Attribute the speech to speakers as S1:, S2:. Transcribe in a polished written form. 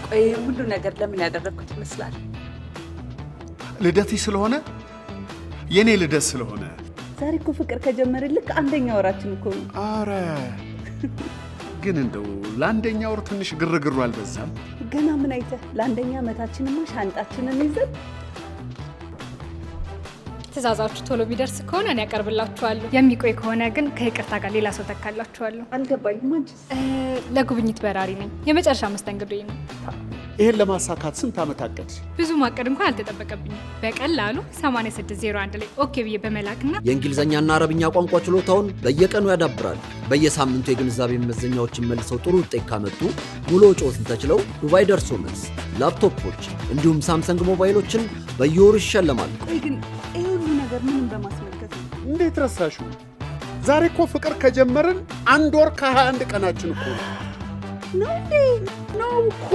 S1: ቆይ ሁሉ ነገር ለምን ያደረኩት ይመስላል?
S2: ልደቴ ስለሆነ የኔ ልደት ስለሆነ።
S1: ዛሬ እኮ ፍቅር ከጀመርን ልክ አንደኛ ወራችን እኮ ነው።
S2: አረ ግን እንደው ለአንደኛ ወር ትንሽ ግርግሩ አልበዛም?
S1: ገና ምን አይተህ? ለአንደኛ ዓመታችንማ ሻንጣችንን ይዘን።
S3: ትእዛዛችሁ ቶሎ ቢደርስ ከሆነ እኔ ያቀርብላችኋለሁ። የሚቆይ ከሆነ ግን ከይቅርታ ጋር ሌላ ሰው ተካላችኋለሁ።
S1: አልገባኝም። አንቺስ?
S3: ለጉብኝት በራሪ ነኝ። የመጨረሻ መስተንግዶዬ ነው።
S2: ይሄን ለማሳካት ስንት ዓመት አቀድሽ?
S3: ብዙ ማቀድ እንኳን አልተጠበቀብኝም። በቀላሉ 8601 ላይ ኦኬ ብዬ በመላክና
S4: የእንግሊዝኛና አረብኛ ቋንቋ ችሎታውን በየቀኑ ያዳብራል። በየሳምንቱ የግንዛቤ መመዘኛዎችን መልሰው ጥሩ ውጤት ካመጡ ሙሉ ወጪዎትን ተችለው ዱባይ ደርሶ መልስ ላፕቶፖች እንዲሁም ሳምሰንግ ሞባይሎችን በየወሩ ይሸለማሉ።
S1: ቆይ ግን ይሄ ሁሉ ነገር ምንም በማስመልከት ነው?
S2: እንዴት ረሳሽው? ዛሬ እኮ ፍቅር ከጀመርን 1 ወር ከ21 ቀናችን እኮ ነው።
S1: ነው እንዴ?
S2: ነው እኮ